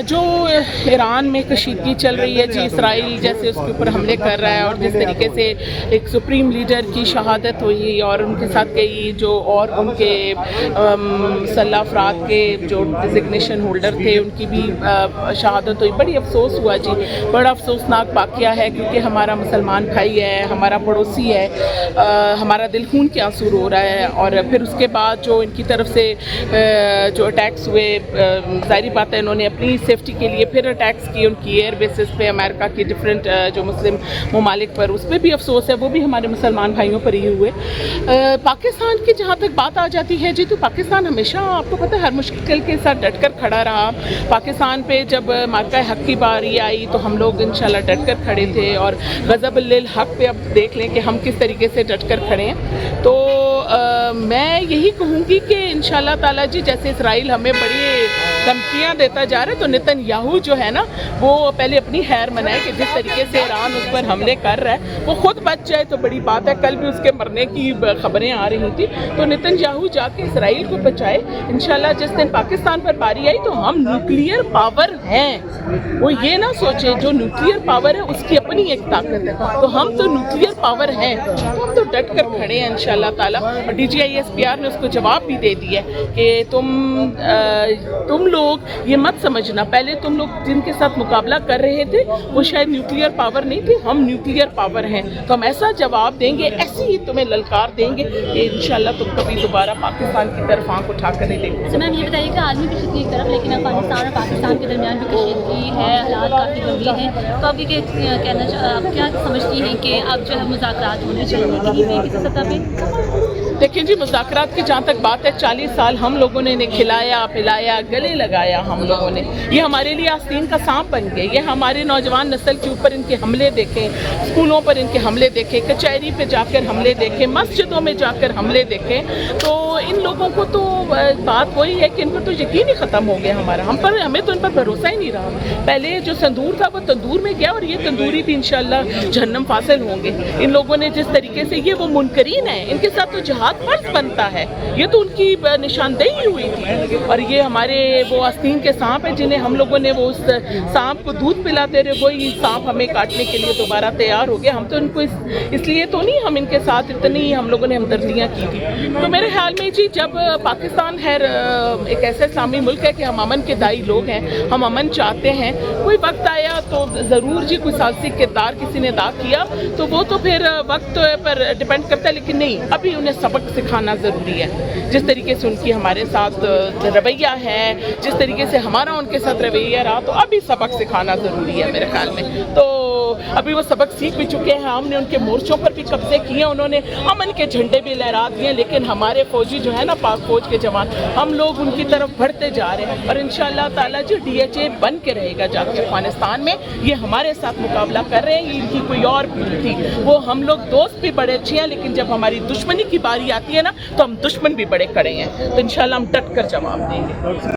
جو ایران میں کشیدگی چل رہی ہے جی، اسرائیل جیسے اس کے اوپر حملے کر رہا ہے اور جس طریقے سے ایک سپریم لیڈر کی شہادت ہوئی اور ان کے ساتھ کئی جو اور ان کے مسلح افراد کے جو ڈیزگنیشن ہولڈر تھے ان کی بھی شہادت ہوئی، بڑی افسوس ہوا جی، بڑا افسوسناک واقعہ ہے کیونکہ ہمارا مسلمان بھائی ہے، ہمارا پڑوسی ہے، ہمارا دل خون کے آنسو رو رہا ہے۔ اور پھر اس کے بعد جو ان کی طرف سے جو اٹیکس ہوئے، ظاہری بات ہے انہوں نے اپنی سیفٹی کے لیے پھر اٹیکس کی ان کی ایئر بیسز پہ امریکہ کی ڈفرینٹ جو مسلم ممالک پر، اس پہ بھی افسوس ہے، وہ بھی ہمارے مسلمان بھائیوں پر ہی ہوئے۔ پاکستان کی جہاں تک بات آ جاتی ہے جی، تو پاکستان ہمیشہ آپ کو پتہ ہے ہر مشکل کے ساتھ ڈٹ کر کھڑا رہا۔ پاکستان پہ جب مارکہ حق کی باری آئی تو ہم لوگ انشاءاللہ ڈٹ کر کھڑے تھے، اور غضب للحق پہ اب دیکھ لیں کہ ہم کس طریقے سے ڈٹ کر کھڑے ہیں۔ تو میں یہی کہوں گی کہ انشاءاللہ تعالیٰ جی، جیسے اسرائیل ہمیں بڑی دھمکیاں دیتا جا رہا ہے تو نتن یاہو جو ہے نا وہ پہلے اپنی خیر منائے کہ جس طریقے سے ایران اس پر حملے کر رہا ہے وہ خود بچ جائے تو بڑی بات ہے۔ کل بھی اس کے مرنے کی خبریں آ رہی تھیں، تو نتن یاہو جا کے اسرائیل کو بچائے۔ انشاءاللہ جس دن پاکستان پر باری آئی تو ہم نیوکلیئر پاور ہیں، وہ یہ نہ سوچے جو نیوکلیئر پاور ہے اس کی اپنی ایک طاقت ہے، تو ہم تو نیوکلیئر پاور ہیں، تو ہم تو ڈٹ کر کھڑے ہیں انشاءاللہ تعالیٰ۔ اور DGISPR نے اس کو جواب بھی دے دیا کہ تم لوگ یہ مت سمجھنا، پہلے تم لوگ جن کے ساتھ مقابلہ کر رہے تھے وہ شاید نیوکلیئر پاور نہیں تھے، ہم نیوکلیئر پاور ہیں، تو ہم ایسا جواب دیں گے، ایسی ہی تمہیں للکار دیں گے کہ انشاءاللہ تم کبھی دوبارہ پاکستان کی طرف آنکھ اٹھا کر نہیں دیکھو گے۔ میم یہ بتائیے کہ عالمی کشیدگی کی طرف، لیکن افغانستان اور پاکستان کے درمیان بھی کشیدگی ہے، حالات کافی گمبھیر ہیں، تو اب یہ آپ کیا سمجھتی ہیں کہ اب جو ہے مذاکرات ہونے چاہیے کہیں پہ کسی سطح پہ؟ دیکھیں جی، مذاکرات کی جہاں تک بات ہے، 40 سال ہم لوگوں نے انہیں کھلایا پلایا، گلے لگایا ہم لوگوں نے، یہ ہمارے لیے آستین کا سانپ بن گئے۔ یہ ہمارے نوجوان نسل کے اوپر ان کے حملے دیکھیں، اسکولوں پر ان کے حملے دیکھیں، کچہری پہ جا کر حملے دیکھیں، مسجدوں میں جا کر حملے دیکھیں، تو ان لوگوں کو تو بات وہی ہے کہ ان پر تو یقین ہی ختم ہو گیا ہمارا، ہمیں تو ان پر بھروسہ ہی نہیں رہا۔ پہلے جو تندور تھا وہ تندور میں گیا، اور یہ تندوری بھی انشاءاللہ جہنم فاصل ہوں گے۔ ان لوگوں نے جس طریقے سے، یہ وہ منکرین ہیں، ان کے ساتھ تو جہاد فرض بنتا ہے، یہ تو ان کی نشاندہی ہوئی تھی، اور یہ ہمارے وہ آستین کے سانپ ہیں جنہیں ہم لوگوں نے وہ اس سانپ کو دودھ پلاتے رہے، وہی سانپ ہمیں کاٹنے کے لیے دوبارہ تیار ہو گیا۔ ہم تو ان کو اس لیے تو نہیں، ہم ان کے ساتھ اتنی ہم لوگوں نے ہمدردیاں کی تھی۔ تو میرے خیال میں جی، جب پاکستان ہے ایک ایسا اسلامی ملک ہے کہ ہم امن کے دائی لوگ ہیں، ہم امن چاہتے ہیں، کوئی وقت آیا تو ضرور جی کوئی ثالثی کردار کسی نے ادا کیا تو وہ تو پھر وقت پر ڈیپینڈ کرتا ہے، لیکن نہیں، ابھی انہیں سبق سکھانا ضروری ہے۔ جس طریقے سے ان کی ہمارے ساتھ رویہ ہے، جس طریقے سے ہمارا ان کے ساتھ رویہ رہا، تو ابھی سبق سکھانا ضروری ہے میرے خیال میں۔ تو ابھی وہ سبق سیکھ بھی چکے ہیں، ہم نے ان کے مورچوں پر بھی قبضے کیے، انہوں نے امن کے جھنڈے بھی لہرا دیے، لیکن ہمارے فوجی جو ہے نا، پاک فوج کے جوان، ہم لوگ ان کی طرف بڑھتے جا رہے ہیں، اور انشاءاللہ تعالیٰ جو DHA بن کے رہے گا جا کے افغانستان میں، یہ ہمارے ساتھ مقابلہ کر رہے ہیں، ان کی کوئی اور بھول تھی۔ وہ ہم لوگ دوست بھی بڑے اچھے ہیں، لیکن جب ہماری دشمنی کی باری آتی ہے نا تو ہم دشمن بھی بڑے کڑے ہیں، تو انشاءاللہ ہم ڈٹ کر جواب دیں گے۔